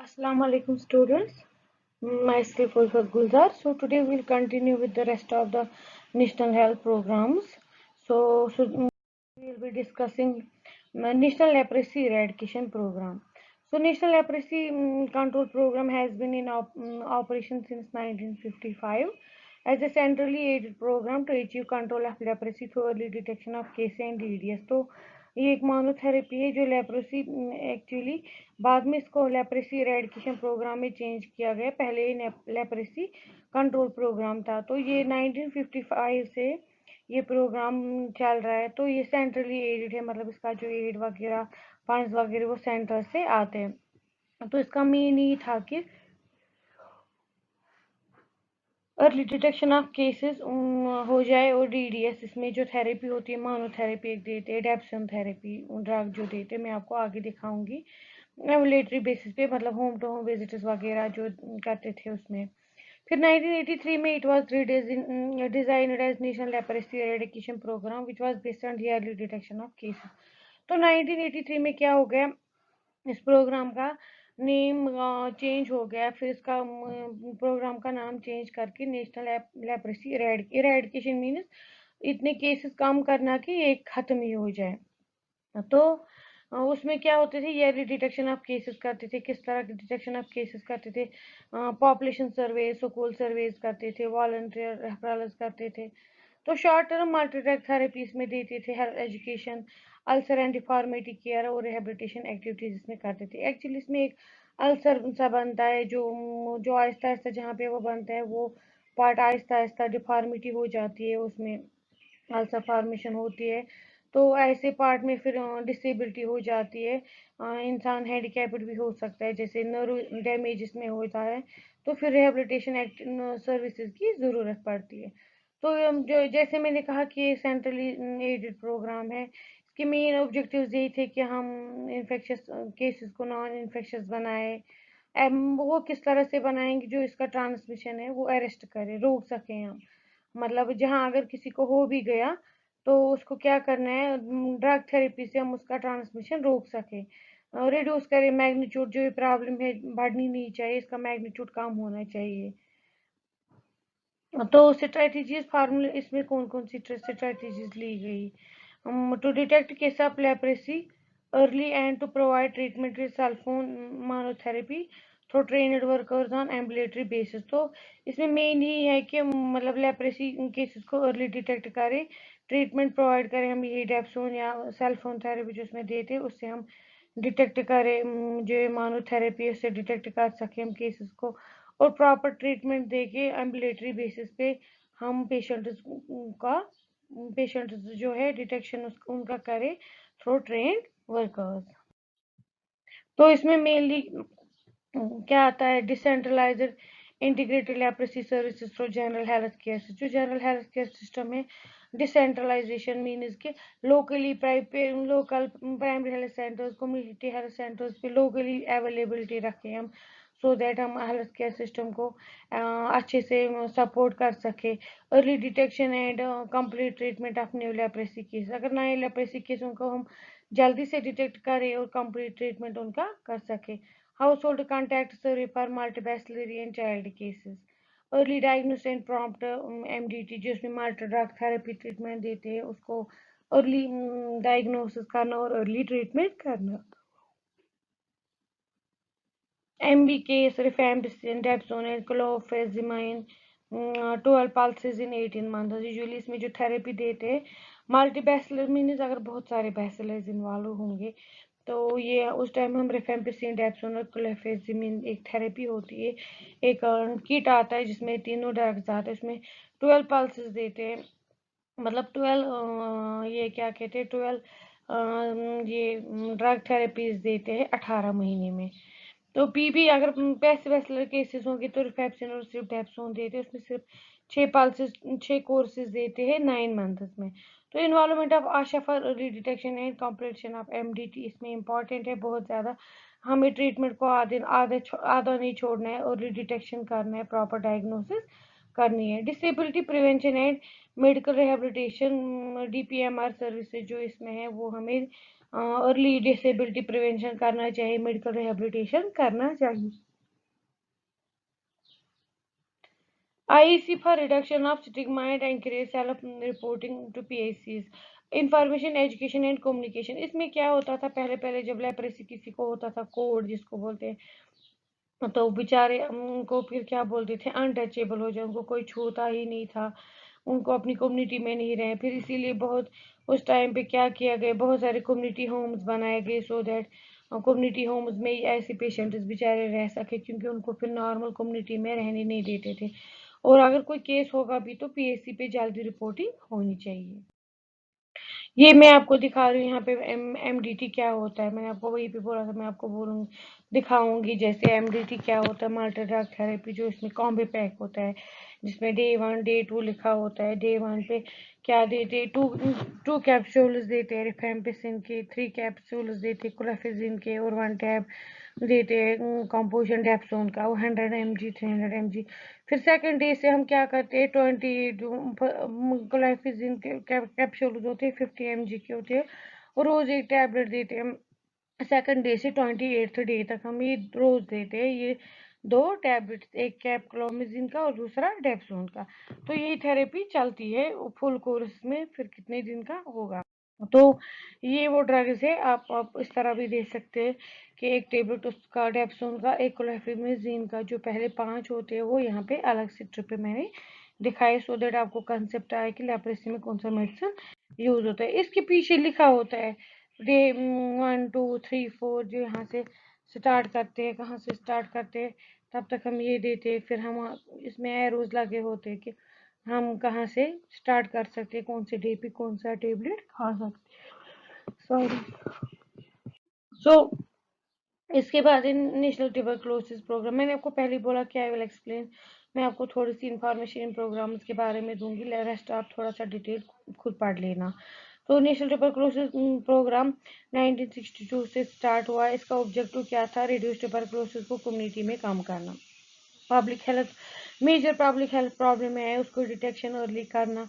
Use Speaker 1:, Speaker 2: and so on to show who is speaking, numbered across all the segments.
Speaker 1: Assalamu alaikum students. Myself Ulfat Gulzar. So today we'll continue with the rest of the national health programs. We'll be discussing National Leprosy Eradication Program. So National Leprosy Control Program has been in operation since 1955 as a centrally aided program to achieve control of leprosy through early detection of cases and DDS. तो ये एक monotherapy है जो leprosy actually बाद में इसको leprosy eradication programme में change किया गया। पहले ये लेप्रेसी कंट्रोल प्रोग्राम था। तो ये 1955 से ये प्रोग्राम चल रहा है। तो ये सेंट्रली एडेड है, मतलब इसका जो एड वगैरह फंड्स वगैरह वो सेंटर से आते हैं। तो इसका मेन ये था कि अर्ली डिटेक्शन ऑफ केसेस हो जाए और डीडीएस इसमें जो थेरेपी होती है मोनोथेरेपी एक देते हैं, डेप्सन थेरेपी ड्रग जो देते हैं मैं आपको आगे दिखाऊंगी एम्बुलेटरी बेसिस पे, मतलब होम टू होम विजिट्स वगैरह जो करते थे उसमें। फिर 1983 में it was designed as national leprosy eradication programme which was based on early detection of cases. तो 1983 में क्या हो गया, इस प्रोग्राम का नेम चेंज हो गया। फिर इसका प्रोग्राम का नाम चेंज करके नेशनल लेप्रोसी इरेडिकेशन मीन्स इतने केसेस कम करना कि एक खत्म ही हो जाए। तो उसमें क्या होते थे, ईयरली डिटेक्शन ऑफ केसेस करते थे। किस तरह के डिटेक्शन ऑफ केसेस करते थे, पॉपुलेशन सर्वे, स्कूल सर्वेज करते थे, वॉलंटियर रेफरल्स करते थे। तो short term multi drug therapies में देते थे, health education, ulcer and deformity care और रिहेबिलिटेशन एक्टिविटीज इसमें करते थे। एक्चुअली इसमें एक अल्सर सा बनता है जो जो आहिस्ता आहिस्ता जहाँ पे वो बनता है वो पार्ट आहिस्ता आहिस्ता डिफॉर्मिटी हो जाती है, उसमें अल्सर फॉर्मेशन होती है। तो ऐसे पार्ट में फिर डिसेबिलिटी हो जाती है, इंसान हैंडीकैप्ड भी हो सकता है, जैसे नर्व डैमेज इसमें होता है। तो फिर रिहेबिलिटेशन एक्ट सर्विसेज की ज़रूरत पड़ती है। तो जो जैसे मैंने कहा कि ये सेंट्रली एडेड प्रोग्राम है। इसके मेन ऑब्जेक्टिव्स यही थे कि हम इन्फेक्शस केसेस को नॉन इन्फेक्शस बनाए। वो किस तरह से बनाएंगे, जो इसका ट्रांसमिशन है वो अरेस्ट करे, रोक सकें हम। मतलब जहाँ अगर किसी को हो भी गया तो उसको क्या करना है, ड्रग थेरेपी से हम उसका ट्रांसमिशन रोक सके, रिड्यूस करें मैग्नीट्यूड। जो ये प्रॉब्लम है बढ़नी नहीं चाहिए, इसका मैग्नीट्यूड कम होना चाहिए। तो स्ट्रेटजीज फार्मूले इसमें कौन कौन सी स्ट्रेटजीज ली गई, to detect case of leprosy early and to provide treatment with sulphone monotherapy through trained workers on ambulatory basis. तो इसमें मेन ही है कि मतलब लेप्रेसी केसेस को अर्ली डिटेक्ट करें, ट्रीटमेंट प्रोवाइड करें। हम ये डेप्सोन या सेलफोन थेरेपी जो उसमें देते हैं उससे हम डिटेक्ट करें, जो मोनोथेरेपी उससे डिटेक्ट कर सकें हम केसेस को, और प्रॉपर ट्रीटमेंट देके एम्बुलेटरी बेसिस पे हम का पेशेंट जो है डिटेक्शन उनका करें थ्रू ट्रेन वर्कर्स। तो इसमें मेनली क्या आता है, decentralised integrated leprosy services through general health care. जो जनरल हेल्थ केयर सिस्टम है, डिसेंट्रलाइजेशन मीन्स के locally local primary health centres, community health centres पे लोकली अवेलेबिलिटी रखें हम, सो दैट हम हेल्थ केयर सिस्टम को अच्छे से सपोर्ट कर सके। Early detection and complete treatment of new leprosy case, अगर नए लेप्रेसी केस उनको हम जल्दी से डिटेक्ट करें और कंप्लीट ट्रीटमेंट उनका कर सके। Household contact survey for multibacillary and child cases, early diagnose and prompt MDT जिसमें मल्टी ड्रग थेरेपी ट्रीटमेंट देते हैं उसको अर्ली डायग्नोसिस करना और अर्ली ट्रीटमेंट करना। MBK, rifampicin, dapsone, clofazimine, 12 pulses in 18 months। Usually इसमें जो थेरेपी देते हैं मल्टीबैसिलर मीन्स अगर बहुत सारे बैसिलर्स इन्वॉल्व होंगे तो ये उस टाइम हम रिफेम्पिसिन, डेप्सोन और क्लोफेजिमिन एक थेरेपी होती है। एक किट आता है जिसमें तीनों ड्रग्स आते हैं, उसमें 12 पल्सेस देते हैं, मतलब 12 ये क्या कहते हैं 12 ये ड्रग थेरेपीज देते हैं 18 महीने में। तो पीबी अगर पैसे वैसलर केसेस होंगे तो रिफेप्सिन और सिर्फ डेप्सोन देते हैं, उसमें सिर्फ 6 कोर्सेज देते हैं 9 मंथ्स में। तो involvement of Asha for early detection and completion of MDT इसमें इंपॉर्टेंट है बहुत ज़्यादा। हमें ट्रीटमेंट को आधा नहीं छोड़ना है, अर्ली डिटेक्शन करना है, प्रॉपर डायग्नोसिस करनी है। Disability prevention and medical rehabilitation DPMR services जो इसमें है वो हमें अर्ली डिसेबिलिटी प्रिवेंशन करना चाहिए, मेडिकल रिहेबिलिटेशन करना चाहिए। IEC for reduction of stigma and encourage self reporting to PACs, information education and communication. इसमें क्या होता था, पहले पहले जब लेप्रेसी किसी को होता था, कोड जिसको बोलते हैं, तो बेचारे उनको फिर क्या बोलते थे, अनटचेबल हो जाए, उनको कोई छूता ही नहीं था, उनको अपनी कम्युनिटी में नहीं रहे। फिर इसीलिए बहुत उस टाइम पे क्या किया गया, बहुत सारे कम्युनिटी होम्स बनाए गए, सो दैट कम्युनिटी होम्स में ऐसे पेशेंट्स बेचारे रह सके, क्योंकि उनको फिर नॉर्मल कम्युनिटी में रहने नहीं देते थे। और अगर कोई केस होगा भी तो PAC पे जल्दी रिपोर्टिंग होनी चाहिए। ये मैं आपको दिखा रही हूँ यहाँ पे MDT क्या होता है। मैंने आपको वहीं पे बोला था, मैं आपको बोलूँ दिखाऊंगी। जैसे MDT क्या होता है, मल्टी ड्रग थेरेपी, जो इसमें कॉम्बो पैक होता है, जिसमें डे 1 डे 2 लिखा होता है। डे 1 पे क्या देते, टू कैप्सूल्स देते हैं रिफेम्पिसिन के, 3 कैप्सूल्स देते क्लोफेजिन के, और 1 टैब देते हैं कंपोजिशन डेप्सोन का, वो 100 mg 300 mg। फिर सेकंड डे से हम क्या करते हैं, 20 ग्लाइफिजिन के कैप्सूल होते हैं, 50 mg के होते हैं, और रोज एक टैबलेट देते हैं। सेकंड डे से 28th डे तक हम ये रोज देते हैं, ये 2 टैबलेट्स, एक कैप क्लोमिजिन का और दूसरा डेप्सोन का। तो यही थेरेपी चलती है फुल कोर्स में। फिर कितने दिन का होगा, तो ये वो ड्रग्स है। आप इस तरह भी दे सकते हैं कि एक टेबलेट उसका डेप्सोन का, एक क्लोफेमिजीन का, जो पहले 5 होते हैं वो यहाँ पे अलग से ट्रिप पे मैंने दिखाए, सो दैट आपको कंसेप्ट आए कि लेप्रेसी में कौन सा मेडिसिन यूज होता है। इसके पीछे लिखा होता है डे 1 2 3 4, जो यहाँ से स्टार्ट करते हैं, कहाँ से स्टार्ट करते हैं, तब तक हम ये देते हैं। फिर हम इसमें एरोज लगे होते हैं कि हम कहाँ से स्टार्ट कर सकते हैं, कौन से डे पे कौन सा टेबलेट खा सकते। सॉरी। सो इसके बाद नेशनल ट्यूबरक्लोसिस प्रोग्राम, मैंने आपको पहले बोला कि आई विल एक्सप्लेन। मैं आपको थोड़ी सी इन्फॉर्मेशन इन प्रोग्राम्स के बारे में दूंगी, रेस्ट आप थोड़ा सा डिटेल खुद पढ़ लेना। तो नेशनल ट्यूबरक्लोसिस प्रोग्राम 1962 से स्टार्ट हुआ। इसका ऑब्जेक्टिव क्या था, रिड्यूस ट्यूबरक्लोसिस को कम्युनिटी में कम करना। Public health, major public health problem है उसको डिटेक्शन अर्ली करना,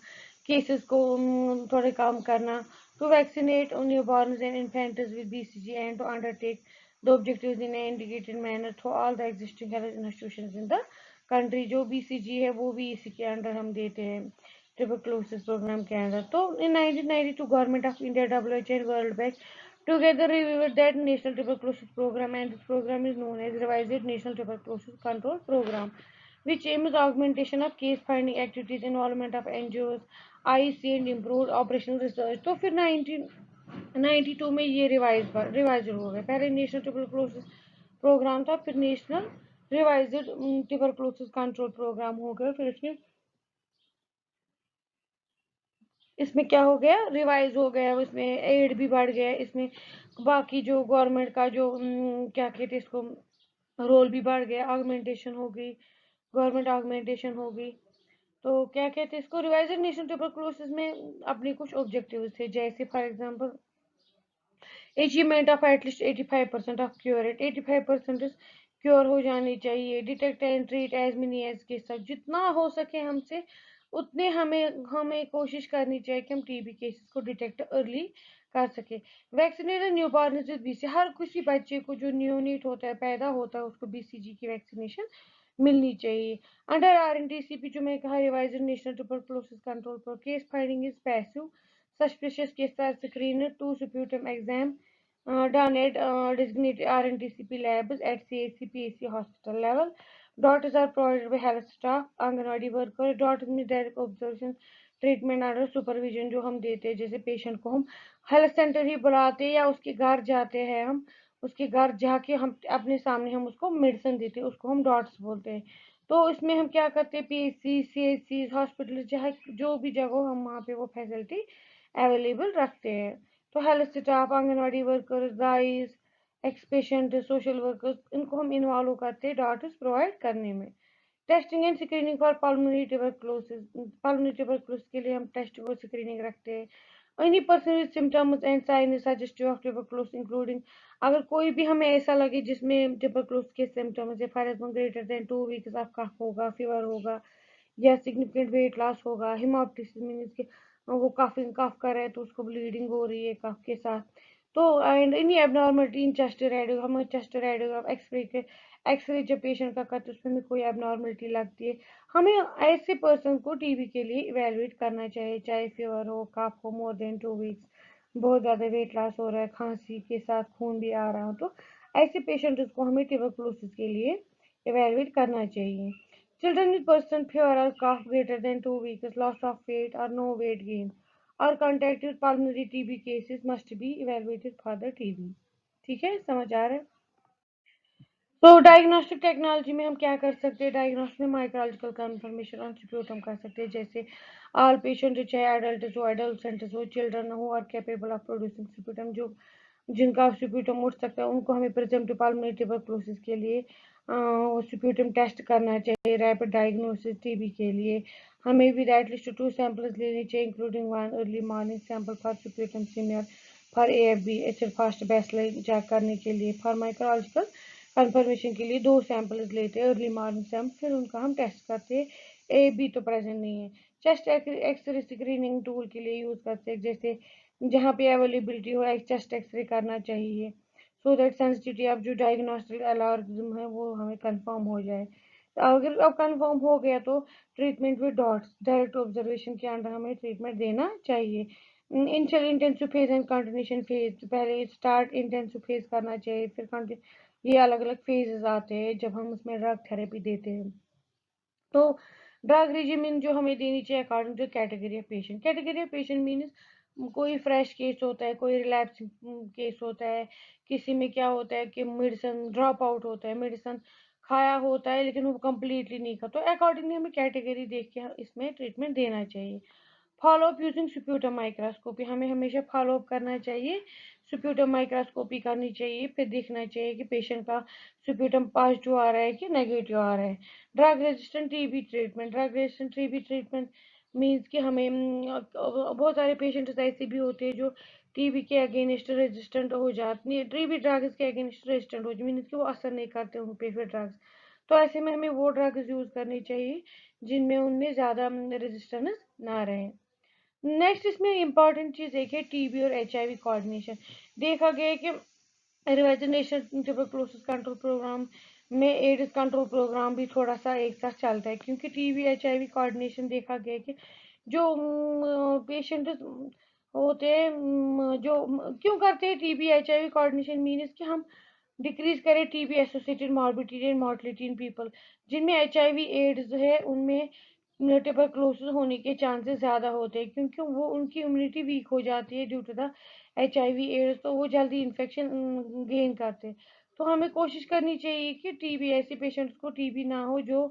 Speaker 1: केसेस को थोड़े कम करना, to vaccinate newborns and infants with BCG and to undertake the objectives in indicated manner through all the existing health institutions in the country. जो BCG है वो भी इसी के अंडर हम देते हैं, ट्यूबरक्लोसिस प्रोग्राम के अंदर। तो इन 1992 government of India, WHO and world bank together reviewed that national tuberculosis program, and this program is known as revised national tuberculosis control program, which aims augmentation of case finding activities, involvement of NGOs, IC and improved operational research। तो फिर 1992 में ये revise हो गए। पहले national tuberculosis programme था, फिर national revised tuberculosis control programme हो गया। फिर इसमें क्या हो गया, रिवाइज हो गया, इसमें एड भी बढ़ गया, इसमें बाकी जो गवर्नमेंट का जो क्या कहते हैं इसको, रोल भी बढ़ गया, ऑगमेंटेशन हो गई, गवर्नमेंट ऑगमेंटेशन हो गई। तो क्या कहते हैं इसको, रिवाइज्ड नेशनल ट्यूबरक्लोसिस में अपने कुछ ऑब्जेक्टिव्स थे, जैसे for example achievement of at least 85% of cure rate, 85% cure हो जानी चाहिए। Detect and treat as many as cases, जितना हो सके हमसे उतने हमें हमें कोशिश करनी चाहिए कि हम TB केसेस को डिटेक्ट अर्ली कर सके। Vaccinated new born with BCG, हर किसी बच्चे को जो न्यूनीट होता है, पैदा होता है, उसको BCG की वैक्सीनेशन मिलनी चाहिए। अंडर RNTCP जो मैं कहा, रिवाइज्ड नेशनल ट्यूबरक्लोसिस कंट्रोल पर case finding is passive, suspicious cases are screened to sputum exam done at designated RNTCP labs at CHC PHC hospital level. Doctors are provided by health staff, anganwadi worker, doctor में direct observation treatment under supervision जो हम देते हैं। जैसे patient को हम health centre ही बुलाते हैं या उसके घर जाते हैं, हम उसके घर जाके हम अपने सामने हम उसको मेडिसिन देते हैं, उसको हम डॉट्स बोलते हैं। तो इसमें हम क्या करते हैं, PHC CHC हॉस्पिटल चाहे जो भी जगह, हम वहाँ पे वो फैसिलिटी अवेलेबल रखते हैं। तो health staff, anganwadi workers, guys, ex patient, social workers, इनको हम इन्वॉल्व करते हैं डॉट्स प्रोवाइड करने में। Testing and screening for pulmonary tuberculosis, pulmonary tuberculosis के लिए हम टेस्ट और स्क्रीनिंग रखते हैं। Any person with symptoms and sign suggestive of tuberculosis including, अगर कोई भी हमें ऐसा लगे जिसमें ट्यूबरक्लोसिस के सिम्टम्स है, for example greater than 2 weeks of cough होगा, फीवर होगा, या सिग्निफिकेंट वेट लॉस होगा, हिमोप्टिसिस मीन्स के वो कफ कर रहा है तो उसको ब्लीडिंग हो रही है कफ के साथ, तो and any abnormality in chest radiogram, हमें चेस्ट रेडियोग्राम एक्सरे जब पेशेंट का करते हैं उसमें हमें कोई एबनॉर्मलिटी लगती है, हमें ऐसे पर्सन को टीबी के लिए इवेलुएट करना चाहिए, चाहे फीवर हो, कफ हो मोर देन 2 वीक्स, बहुत ज़्यादा वेट लॉस हो रहा है, खांसी के साथ खून भी आ रहा हो, तो ऐसे पेशेंट्स को हमें ट्यूबरकुलोसिस के लिए इवेलुएट करना चाहिए। Children with persistent fever or cough greater than 2 weeks, loss of weight or no weight gain, or contact with pulmonary TB cases must be evaluated for the TB। ठीक है, समझ आ रहा है? तो डायग्नोस्टिक टेक्नोलॉजी में हम क्या कर सकते हैं, डायग्नोस्टिक में माइक्रोलॉजिकल कंफर्मेशन ऑन स्प्यूटम कर सकते हैं, जैसे ऑल पेशेंट चाहे एडल्ट हो, एडोलसेंट्स हो, चिल्ड्रन हो और कैपेबल ऑफ प्रोड्यूसिंग स्प्यूटम, जो जिनका स्प्यूटम उठ सकता है उनको हमें प्रिजम्प्टिव पाल्मोनरी ट्यूबरकुलोसिस के लिए स्प्यूटम टेस्ट करना चाहिए। रैपिड डायग्नोसिस टीबी के लिए हमें भी एट लीस्ट 2 सैंपल्स लेने चाहिए, including 1 early morning sample for sputum senior for AFB acid fast baseline check करने के लिए, फॉर माइक्रोलॉजिकल कंफर्मेशन के लिए 2 सैंपल्स लेते हैं, अर्ली मॉर्निंग सैंपल, फिर उनका हम टेस्ट करते हैं, एएफबी तो प्रेजेंट नहीं है। चेस्ट एक्सरे स्क्रीनिंग टूल के लिए यूज करते हैं, जैसे जहाँ पे अवेलेबिलिटी हो एक चेस्ट एक्सरे करना चाहिए, सो दैट सेंसिटिविटी ऑफ जो डायग्नोस्टिक एल्गोरिथम है वो हमें कंफर्म हो जाए। अगर अब कंफर्म हो गया तो treatment with dots direct observation के अंडर हमें ट्रीटमेंट देना चाहिए। Initial intensive phase and continuation phase, पहले स्टार्ट इंटेंसिव फेज करना चाहिए, फिर ये अलग अलग फेजेस आते हैं जब हम उसमें ड्रग थेरेपी देते हैं। तो ड्रग रिजिमिन जो हमें देनी चाहिए according to category of patient, category of patient means कोई फ्रेश केस होता है, कोई रिलैप्स केस होता है, किसी में क्या होता है कि मेडिसिन ड्रॉप आउट होता है, मेडिसिन खाया होता है लेकिन वो कम्प्लीटली नहीं खा, तो अकॉर्डिंगली हमें कैटेगरी देख के इसमें ट्रीटमेंट देना चाहिए। Follow up using sputum microscopy, हमें हमेशा फॉलो अप करना चाहिए, स्प्यूटम माइक्रोस्कोपी करनी चाहिए, फिर देखना चाहिए कि पेशेंट का स्प्यूटम पॉजिटिव आ रहा है कि नेगेटिव आ रहा है। Drug resistant TB treatment, drug resistant TB treatment means कि हमें बहुत सारे पेशेंट्स ऐसे भी होते हैं जो टीबी के अगेंस्ट रेजिस्टेंट हो जाते हैं, टीबी ड्रग्स के अगेंस्ट रेजिस्टेंट हो जाते, मीन्स कि वो असर नहीं करते उन पे फिर ड्रग्स, तो ऐसे में हमें वो ड्रग्स यूज करनी चाहिए जिनमें उनमें ज़्यादा रेजिस्टेंस ना रहे। नेक्स्ट इसमें इंपॉर्टेंट चीज़ एक है टीबी और एचआईवी कोऑर्डिनेशन। देखा गया है कि revision national tuberculosis control programme में एड्स कंट्रोल प्रोग्राम भी थोड़ा सा एक साथ चलता है, क्योंकि टीबी एचआईवी कोऑर्डिनेशन देखा गया है कि जो पेशेंट होते हैं जो क्यों करते हैं टीबी एचआईवी कोऑर्डिनेशन मीन्स कि हम डिक्रीज करें TB associated morbidity and mortality in people जिनमें एचआईवी एड्स है, उनमें ट्यूबरकुलोसिस होने के चांसेस ज़्यादा होते हैं, क्योंकि वो उनकी इम्यूनिटी वीक हो जाती है due to the HIV AIDS, तो वो जल्दी इन्फेक्शन गेन करते हैं। तो हमें कोशिश करनी चाहिए कि टीबी ऐसे पेशेंट्स को टीबी ना हो जो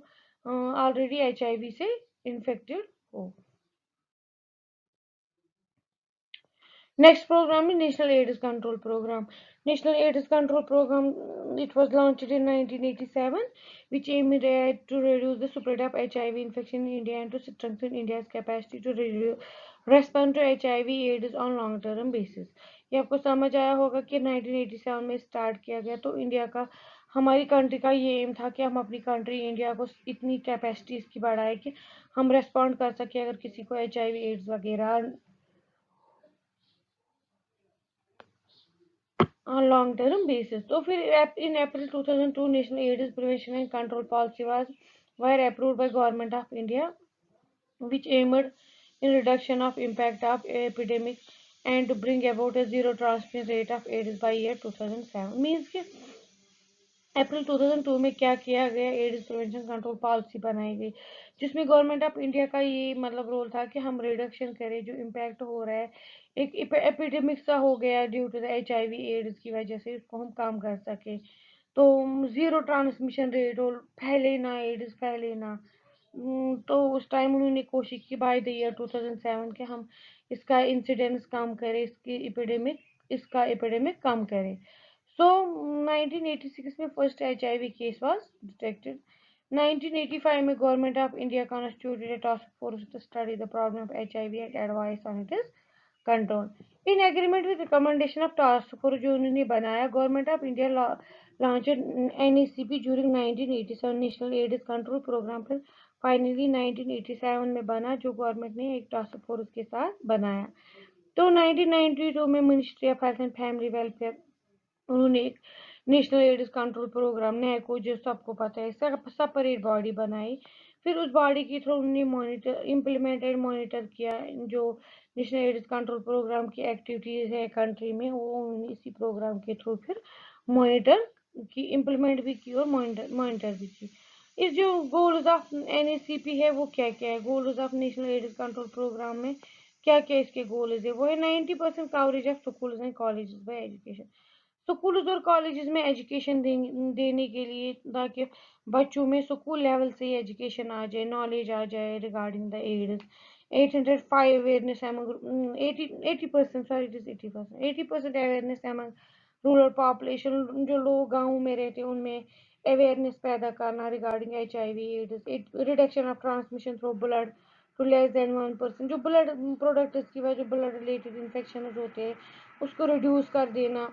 Speaker 1: ऑलरेडी एचआईवी से इन्फेक्टेड हो। Next program is National AIDS Control Program. National AIDS Control Program, it was launched in 1987, which aimed at to reduce the spread of HIV infection in India and to strengthen India's capacity to respond to HIV/AIDS on long term basis। ये आपको समझ आया होगा कि 1987 में start किया गया, तो इंडिया का हमारी कंट्री का ये एम था कि हम अपनी कंट्री इंडिया को इतनी कैपेसिटी इसकी बढ़ाए कि हम रेस्पॉन्ड कर सके अगर किसी को HIV/AIDS वगैरह on long term basis। तो फिर in April 2002 National AIDS Prevention and Control Policy was were approved by Government of India, which aimed in reduction of impact of epidemic and to bring about a zero transmission rate of AIDS by year 2007। Means कि अप्रैल 2002 में क्या किया गया, ads prevention control policy बनाई गई, जिसमें government of India का ये मतलब रोल था कि हम रिडक्शन करें जो इम्पैक्ट हो रहा है, एक एपिडेमिक सा हो गया due to the HIV AIDS की वजह से, उसको हम कम कर सके। तो ज़ीरो ट्रांसमिशन रेट हो, फैले ना एड्स फैले ना। तो उस टाइम उन्होंने कोशिश की बाय द ईयर 2007 के हम इसका इंसिडेंस कम करें, इसका एपिडेमिक कम करें। So 1986 में first HIV case was detected. 1985 में government of India constituted a task force to study the problem of HIV and advise on its control। In agreement with recommendation of task force जो उन्होंने बनाया, government of India launched NACP during 1987 national AIDS control programme, फिर finally 1987 में बना जो government ने एक task force के साथ बनाया। तो 1992 में ministry of health and family welfare, उन्होंने एक नेशनल एड्स कंट्रोल प्रोग्राम नैको, जो सबको पता है, सेपरेट बॉडी बनाई। फिर उस बॉडी के थ्रू उन्होंने मॉनिटर इम्प्लीमेंट एंड मॉनिटर किया जो नेशनल एड्स कंट्रोल प्रोग्राम की एक्टिविटीज़ है कंट्री में, वो उन्होंने इसी प्रोग्राम के थ्रू फिर मॉनिटर की, इम्प्लीमेंट भी की और मॉनिटर भी की। इस जो गोल्स ऑफ NACP है वो क्या क्या है, goals of national AIDS control programme में क्या क्या इसके गोल्स है, वो है 90% coverage of schools and colleges by education. Schools और कॉलेजेस में एजुकेशन देने के लिए, ताकि बच्चों में स्कूल लेवल से ही एजुकेशन आ जाए, नॉलेज आ जाए regarding the AIDS. 805 awareness among 80% sorry it is 80%, 80% awareness among rural population, जो लोग गाँव में रहते हैं उनमें अवेयरनेस पैदा करना regarding HIV AIDS. Reduction of transmission through blood to less than 1%, जो ब्लड प्रोडक्ट्स की वजह ब्लड रिलेटेड इन्फेक्शन होते हैं उसको रिड्यूस कर देना।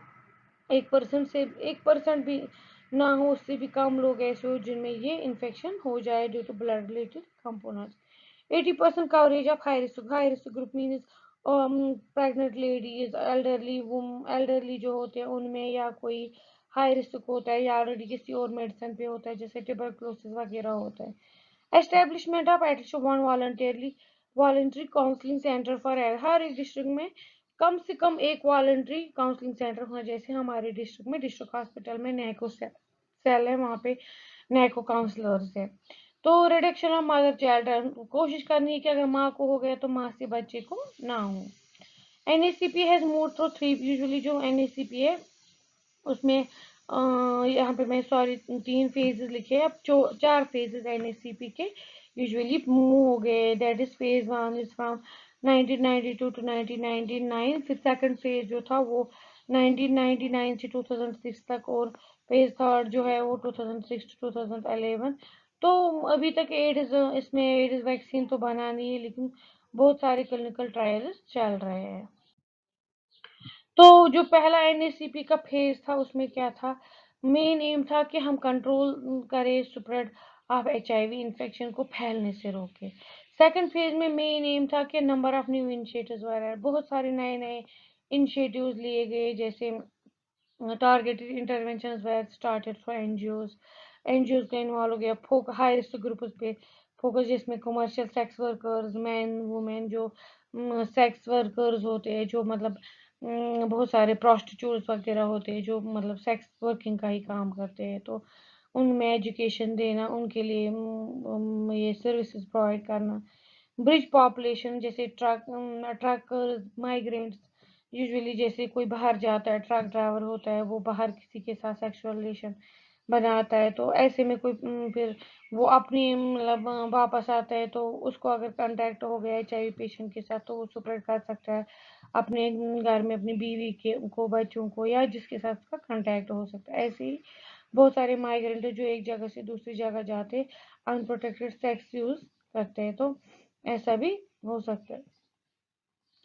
Speaker 1: 1% भी ना हो, उससे भी कम लोग ऐसे हो जिनमें ये इन्फेक्शन हो जाए due to blood related components. 80% coverage of high risk group means pregnant ladies, elderly जो होते हैं उनमें, या कोई हाई रिस्क होता है या ऑलरेडी किसी और मेडिसिन पे होता है जैसे ट्यूबरकुलोसिस वगैरह होता है। Establishment of at least one voluntary counselling centre for her एक डिस्ट्रिक्ट में कम से कम एक वॉलंटरी काउंसलिंग सेंटर होना। जैसे हमारे डिस्ट्रिक्ट में डिस्ट्रिक्ट हॉस्पिटल में नैको सेल है, वहाँ पे नैको काउंसलर्स है। तो रिडक्शन ऑफ मदर चाइल्ड, कोशिश करनी है कि अगर माँ को हो गया तो माँ से बच्चे को ना हो। NACP has move through 3, usually जो NACP है उसमें यहाँ पे मैं सॉरी 3 फेजेस लिखे हैं, अब 4 फेजेस NACP के यूजुअली मूव हो गए। That is phase 1 is from 1992 to 1999, फिर सेकंड फेज जो था वो 1999 से 2006 तक, और फेज थर्ड जो है वो 2006 टू 2011। तो अभी तक एड्स, इसमें एड्स वैक्सीन तो बना नहीं है, लेकिन बहुत सारे क्लिनिकल ट्रायल्स चल रहे हैं। तो जो पहला NACP का फेज था उसमें क्या था, मेन एम था कि हम कंट्रोल करें स्प्रेड ऑफ HIV इन्फेक्शन को फैलने से रोके। सेकंड फेज में मेन एम था कि नंबर ऑफ न्यू इनिशिएटिव्स वगैरह, बहुत सारे नए नए इनिशिएटिव्स लिए गए, जैसे targeted intervention were started for NGOs का इन्वॉल्व हो गया, हाई रिस्क ग्रुप्स पे फोकस, जिसमें commercial sex workers, man women, जो सेक्स वर्कर्स होते हैं, जो मतलब बहुत सारे प्रोस्टिट्यूट्स वगैरह होते हैं जो मतलब सेक्स वर्किंग का ही काम करते हैं, तो उनमें एजुकेशन देना, उनके लिए ये सर्विसेज प्रोवाइड करना। ब्रिज पॉपुलेशन, जैसे ट्रकर्स, माइग्रेंट्स, यूजुअली जैसे कोई बाहर जाता है, ट्रक ड्राइवर होता है, वो बाहर किसी के साथ सेक्सुअल रिलेशन बनाता है, तो ऐसे में कोई फिर वो अपनी मतलब वापस आता है, तो उसको अगर कांटेक्ट हो गया HIV पेशेंट के साथ तो वो स्प्रेड कर सकता है अपने घर में अपनी बीवी के को, बच्चों को, या जिसके साथ उसका कांटेक्ट हो सकता है। ऐसे ही बहुत सारे माइग्रेंट जो एक जगह से दूसरी जगह जाते अनप्रोटेक्टेड सेक्स यूज करते हैं, तो ऐसा भी हो सकता है।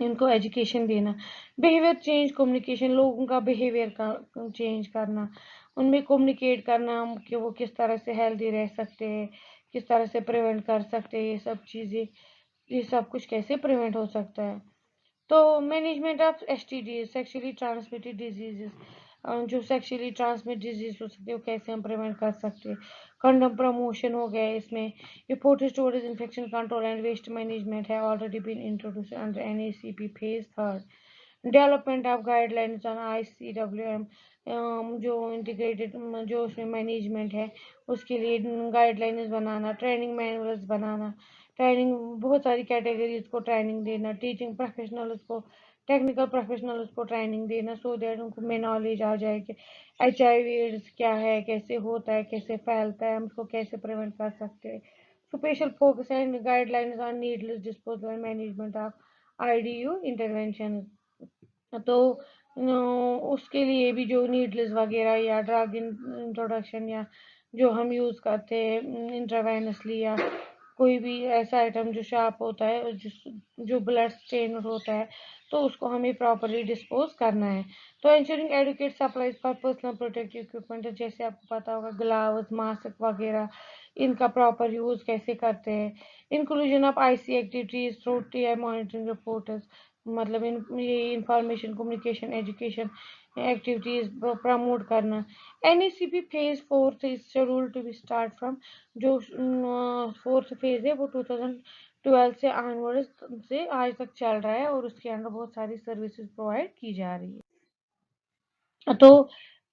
Speaker 1: इनको एजुकेशन देना, बिहेवियर चेंज, कम्युनिकेशन, लोगों का बिहेवियर का चेंज करना, उनमें कम्युनिकेट करना कि वो किस तरह से हेल्दी रह सकते हैं, किस तरह से प्रिवेंट कर सकते हैं, ये सब चीज़ें, ये सब कुछ कैसे प्रिवेंट हो सकता है। तो management of STD, sexually transmitted diseases, जो सेक्सुअली ट्रांसमिट डिजीज हो सकते हैं वो कैसे हम प्रिवेंट कर सकते हैं। कंडम प्रमोशन हो गया इसमें। Reported storage infection control and waste management है already been introduce under NACP phase third. Development of guidelines on ICWM, जो इंटीग्रेटेड जो उसमें मैनेजमेंट है उसके लिए गाइडलाइंस बनाना, ट्रेनिंग मैनुअल्स बनाना, ट्रेनिंग बहुत सारी कैटेगरीज को ट्रेनिंग देना, टीचिंग प्रोफेशनल्स को, टेक्निकल प्रोफेशनल्स को ट्रेनिंग देना, सो दैट उनको में नॉलेज आ जाए कि HIV एड्स क्या है, कैसे होता है, कैसे फैलता है, हम उसको कैसे प्रिवेंट कर सकते हैं। Special focus and guidelines on needless disposal and management of IDU intervention. तो उसके लिए भी जो नीडलेस वगैरह या ड्रग इंट्रोडक्शन, या जो हम यूज़ करते हैं इंट्रावेनसली, या कोई भी ऐसा आइटम जो शार्प होता है, जो ब्लड स्टेन होता है, तो उसको हमें प्रॉपरली डिस्पोज करना है। तो ensuring adequate supplies for personal protective equipment, जैसे आपको पता होगा ग्लव्स, मास्क वगैरह, इनका प्रॉपर यूज़ कैसे करते हैं। Inclusion of IC activities through TI monitoring reports, मतलब ये information communication education activities promote करना। NECP phase 4 is scheduled to be start from, जो 4th फेज है वो 2012 से ऑनवर्ड्स से आज तक चल रहा है, और उसके अंदर बहुत सारी सर्विसेज प्रोवाइड की जा रही है। तो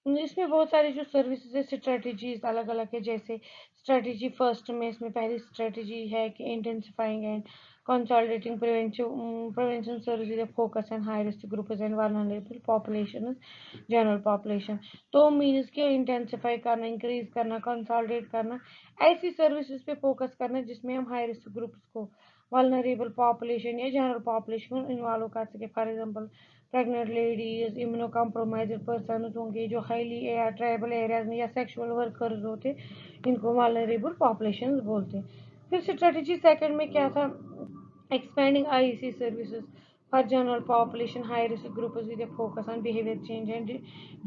Speaker 1: इसमें बहुत सारी जो सर्विसेज है स्ट्रेटजीज अलग अलग है। जैसे स्ट्रेटजी फर्स्ट में, इसमें पहली स्ट्रेटजी है कि intensifying and consolidating prevention services focus on high risk groups and vulnerable population, general population. तो मीन्स के इंटेंसिफाई करना, इंक्रीज करना, कंसोलिडेट करना, ऐसी सर्विसेज पे फोकस करना जिसमें हम हाई रिस्क ग्रुप्स को, वल्नरेबल पॉपुलेशन या जनरल पॉपुलेशन को इन्वॉल्व कर सके। For example pregnant ladies, immuno compromised person होंगे जो हाईली ट्राइबल एरियाज में, या सेक्सुअल वर्कर्स होते, इनको वल्नरेबल पॉपुलेशन बोलते हैं। फिर स्ट्रेटजी सेकंड में क्या था, expanding IEC services for general population high risk groups with a focus on behavior change and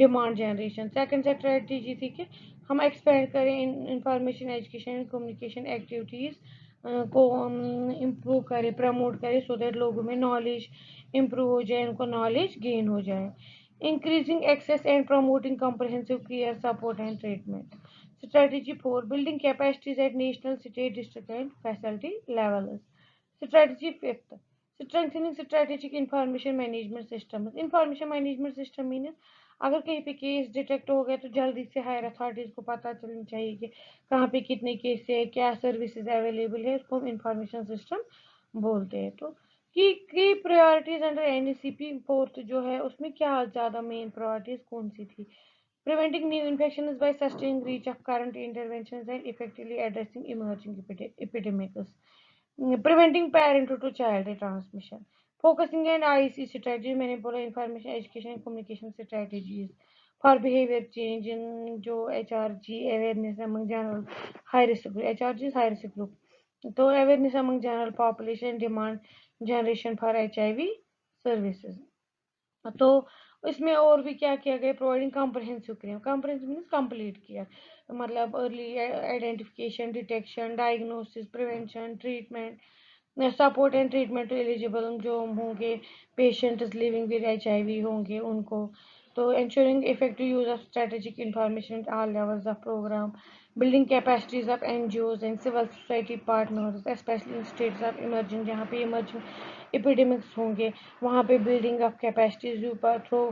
Speaker 1: demand generation। Second strategy थी कि हम एक्सपेंड करें इंफॉर्मेशन एजुकेशन कम्युनिकेशन एक्टिविटीज को इम्प्रूव करें, प्रमोट करें, सो दैट लोगों में नॉलेज इम्प्रूव हो जाए, उनको नॉलेज गेन हो जाए। Increasing access and promoting comprehensive care support and treatment. Strategy 4, building capacities at national, state, district and facility levels। Strategy 5th, strengthening strategic information management system। Information management system mean अगर कहीं पे case detect हो गया तो जल्दी से higher authorities को पता चलना चाहिए कि कहाँ पे कितने केस है, क्या सर्विसेज अवेलेबल है, उसको हम इंफॉर्मेशन सिस्टम बोलते हैं। तो की प्रायोरिटीज अंडर NECP फोर्थ जो है उसमें क्या ज़्यादा मेन प्रायोरिटीज कौन सी थी? Preventing new infections by sustaining reach of current interventions and effectively addressing emerging epidemics। Preventing parent to child transmission। Focusing on IEC strategy, मैंने बोला information education and communication strategies for behavior change in जो HRG awareness among general high risk group, HRG is high risk group, तो awareness among general population, demand generation for HIV services। तो इसमें और भी क्या किया गया, providing comprehensive care. Comprehensive means complete care, मतलब early identification, detection, diagnosis, prevention, treatment, support and treatment to eligible जो होंगे पेशेंट्स लिविंग विद HIV होंगे उनको। तो ensuring effective use of strategic information at all levels of program, building capacities of NGOs and civil society partners, especially in states of emerging, जहाँ पे emerging epidemics होंगे वहाँ पे building of capacities through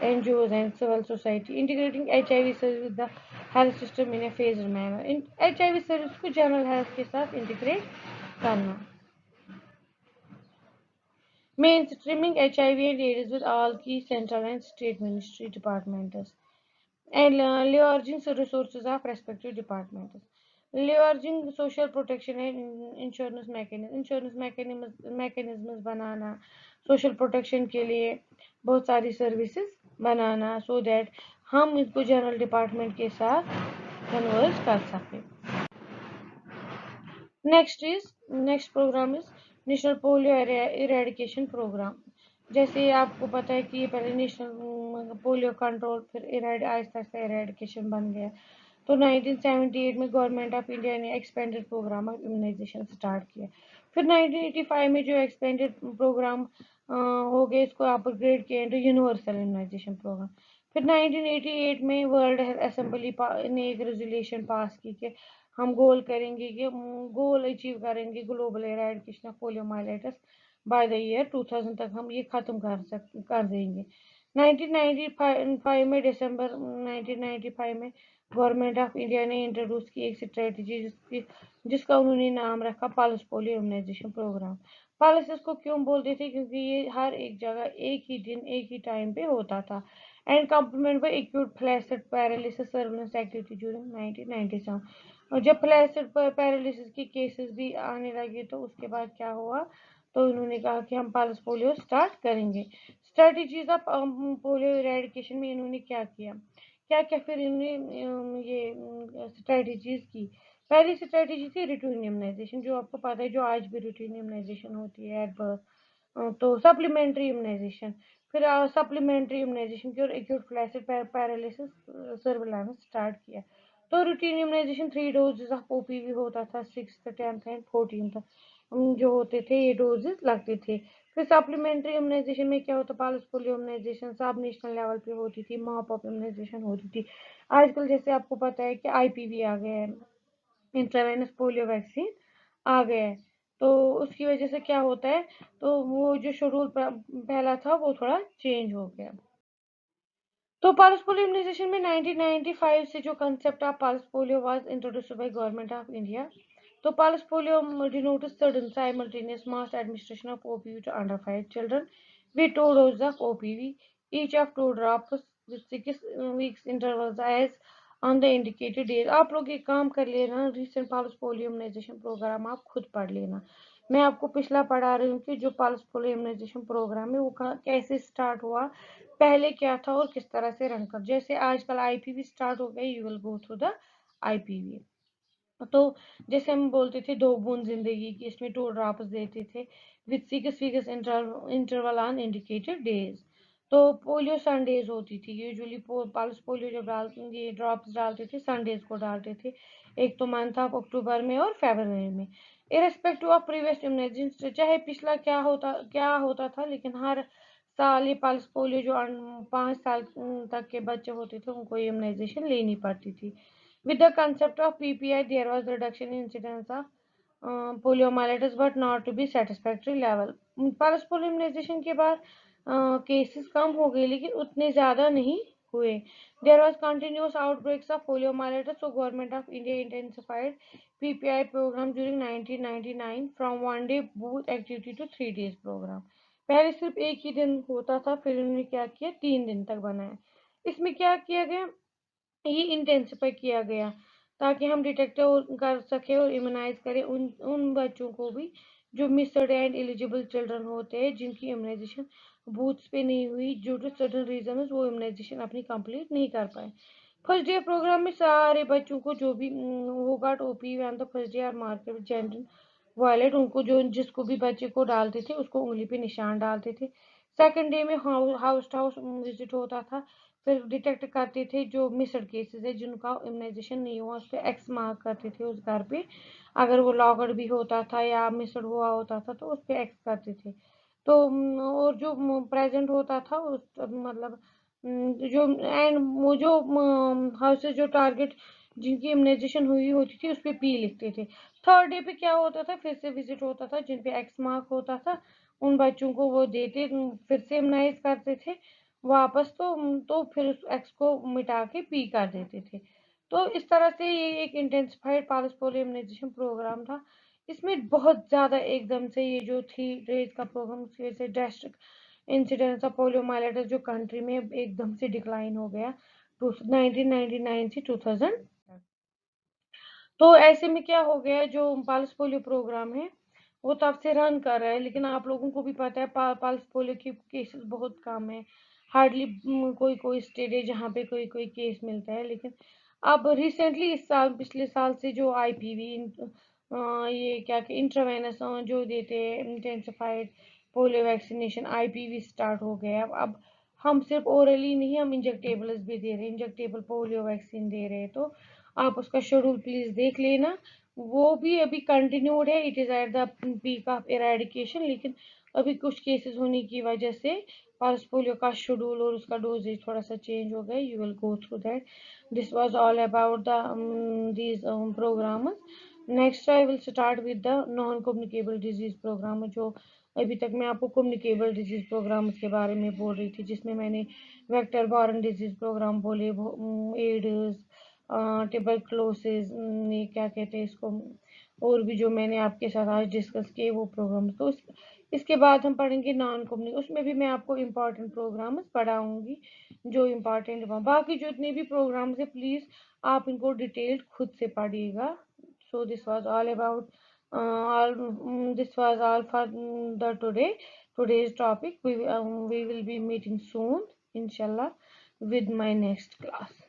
Speaker 1: NGOs and civil society, integrating HIV service with the health system in a phased manner। In HIV service को general health के साथ integrate करना। Mainstreaming HIV and AIDS with all key central and state ministry departments, and leveraging the resources of respective departments। Leveraging social protection and insurance mechanisms banana, social protection के लिए बहुत सारी services banana, so that हम इसको general department के साथ converge कर सकें। Next programme is national polio eradication programme. जैसे आपको पता है कि ये पहले नेशनल पोलियो कंट्रोल, फिर आहिस्ता आहिस्ता इरेडिकेशन बन गया। तो 1978 में गवर्नमेंट ऑफ इंडिया ने expanded programme of immunisation start किया। फिर 1985 में जो एक्सपेंडेड प्रोग्राम हो गया, इसको अपग्रेड किया इंटू यूनिवर्सल इम्यूनाइजेशन प्रोग्राम। फिर 1988 में वर्ल्ड हेल्थ असेंबली ने एक रेजोल्यूशन पास की कि हम गोल अचीव करेंगे global eradication of poliomyelitis by the year 2000 तक हम ये खत्म कर देंगे। 1995 में दिसंबर 1995 में गवर्नमेंट ऑफ इंडिया ने इंट्रोड्यूस की एक स्ट्रेटजी जिसका उन्होंने नाम रखा pulse polio immunisation programme. Pulse इसको क्यों बोलते थे, क्योंकि ये हर एक जगह एक ही दिन एक ही टाइम पे होता था। And complement by acute flaccid paralysis surveillance activity during 1997। और जब फ्लैसिड पैरालिसिस के केसेस भी आने लगे तो उसके बाद क्या हुआ, तो उन्होंने कहा कि हम पल्स पोलियो स्टार्ट करेंगे। स्ट्रेटजीज ऑफ पोलियो इरेडिकेशन में इन्होंने क्या किया, क्या क्या फिर इन्होंने ये स्ट्रेटजीज की। पहली स्ट्रेटजी थी रूटीन इम्यूनाइजेशन, जो आपको पता है जो आज भी रूटीन इम्यूनाइजेशन होती है एट बर्थ। तो सप्लीमेंट्री इम्यूनाइजेशन, फिर सप्लीमेंट्री इम्यूनाइजेशन की और acute flaccid paralysis surveillance start किया। तो routine immunisation 3 doses of OPV होता था, 6th 10th एंड 14th जो होते थे ये डोजेस लगते थे। फिर सप्लीमेंट्री इम्यूनाइजेशन में क्या होता है, पल्स पोलियो इम्यूनाइजेशन सब नेशनल लेवल पे होती थी, मॉप ऑफ इम्यूनाइजेशन होती थी। आजकल जैसे आपको पता है कि आईपीवी आ गया है, इंट्रावेनस पोलियो वैक्सीन आ गया है, तो उसकी वजह से क्या होता है, तो वो जो शेड्यूल पहला था वो थोड़ा चेंज हो गया। तो पल्स पोलियो इम्यूनाइजेशन में 1995 से जो concept of pulse polio was introduced by government of India. तो pulse polio denotes sudden simultaneous mass administration of OPV to under 5 children with 2 doses of OPV, each of 2 drops with 6 weeks intervals as on the indicated days। आप लोग एक काम कर लेना, recent pulse polio immunisation programme आप खुद पढ़ लेना। मैं आपको पिछला पढ़ा रही हूँ कि जो पल्स पोलियो इम्यूनाइजेशन प्रोग्राम है वो कैसे स्टार्ट हुआ, पहले क्या था और किस तरह से रन कर। जैसे आजकल आईपीवी स्टार्ट हो गया, you will go through the IPv. तो जैसे हम बोलते थे 2 बूंद जिंदगी की, इसमें 2 ड्रॉप्स देते थे with 6 weeks interval on indicated days. तो पोलियो संडेज होती थी यूजुअली, पल्स पोलियो जब ये ड्रॉप्स डालते थे संडेज को डालते थे, एक तो मंथ ऑफ अक्टूबर में और फरवरी में। इरेस्पेक्टिव ऑफ प्रीवियस इम्यूनाइजेशन, चाहे पिछला क्या होता था, लेकिन हर साल ये पल्स पोलियो जो 5 साल तक के बच्चे होते थे उनको इम्यूनाइजेशन लेनी पड़ती थी। With the concept of PPI, there was reduction in incidence of poliomyelitis, but not to be satisfactory level। Pulse polio immunisation के बाद केसेस कम हो गए, लेकिन उतने ज़्यादा नहीं हुए। There was continuous outbreaks of poliomyelitis, so Government of India intensified PPI program during 1999 from 1 day booth activity to 3 days program। पहले सिर्फ एक ही दिन होता था, फिर उन्होंने क्या किया, 3 दिन तक बनाया। इसमें क्या किया गया, ये इंटेंसिफाई किया गया ताकि हम डिटेक्ट कर सके और इम्यूनाइज करें उन बच्चों को भी जो मिस्ड एंड एलिजिबल चिल्ड्रन होते हैं, जिनकी इम्यूनाइजेशन बूथ्स पे नहीं हुई ड्यू टू सर्टेन रीजन, वो इम्यूनाइजेशन अपनी कंप्लीट नहीं कर पाए। फर्स्ट डे प्रोग्राम में सारे बच्चों को जो भी होगा OP and the first day are market gender violet, उनको जो जिसको भी बच्चे को डालते थे उसको उंगली पे निशान डालते थे। सेकंड डे में हाउस टू हाउस विजिट होता था, फिर डिटेक्ट करते थे जो मिस्ड केसेस है जिनका इम्यूनाइजेशन नहीं हुआ, उस पर एक्स मार्क करते थे उस घर पे। अगर वो लॉकड भी होता था या मिस्ड हुआ होता था तो उस पर एक्स करते थे। तो और जो प्रेजेंट होता था उस मतलब जो एंड वो जो हाउसेस जो टारगेट जिनकी इम्यूनाइजेशन हुई होती थी उस पर पी लिखते थे। थर्ड डे पे क्या होता था, फिर से विजिट होता था, जिन पे एक्स मार्क होता था उन बच्चों को वो देते, फिर से इम्यूनाइज करते थे वापस। तो फिर उस एक्स को मिटा के पी कर देते थे। तो इस तरह से ये एक intensified pulse polio immunisation programme था। इसमें बहुत ज़्यादा एकदम से ये जो 3 डेज का प्रोग्राम, उसकी वजह से ड्रास्टिक इंसिडेंस ऑफ पोलियोमाइलिटिस जो कंट्री में एकदम से डिक्लाइन हो गया 1999 से 2000। तो ऐसे में क्या हो गया, जो पल्स पोलियो प्रोग्राम है वो तब से रन कर रहा है, लेकिन आप लोगों को भी पता है पल्स पोलियो की केसेस बहुत कम है। हार्डली कोई कोई स्टेट है जहाँ पे कोई कोई केस मिलता है। लेकिन अब रिसेंटली इस साल, पिछले साल से जो आईपीवी ये क्या कि इंट्रावेनस जो देते हैं intensified polio vaccination, IPv start हो गया है। अब हम सिर्फ ओरली नहीं, हम इंजेक्टेबल्स भी दे रहे हैं, इंजेक्टेबल पोलियो वैक्सीन दे रहे हैं। तो आप उसका शेड्यूल प्लीज देख लेना, वो भी अभी कंटिन्यूड है, it is at the peak of eradication. लेकिन अभी कुछ केसेस होने की वजह से पल्स पोलियो का शेड्यूल और उसका डोजेज थोड़ा सा चेंज हो गया। You will go through that. This was all about the these programme. Next I will start with the non communicable disease programme. जो अभी तक मैं आपको कम्युनिकेबल डिजीज प्रोग्राम के बारे में बोल रही थी, जिसमें मैंने वेक्टर बॉर्न डिजीज प्रोग्राम बोले, एड्स, ट्यूबरक्लोसिस, ये क्या कहते हैं इसको, और भी जो मैंने आपके साथ आज डिस्कस किए वो प्रोग्राम। तो इसके बाद हम पढ़ेंगे नॉन कम्युनिकेबल, उसमें भी मैं आपको इम्पॉर्टेंट प्रोग्राम्स पढ़ाऊंगी जो इम्पॉर्टेंट। बाकी जो इतने भी प्रोग्राम्स है प्लीज़ आप इनको डिटेल्ड खुद से पढ़िएगा। So this was all about this was all for the today's topic. We will be meeting soon, inshallah, with my next class.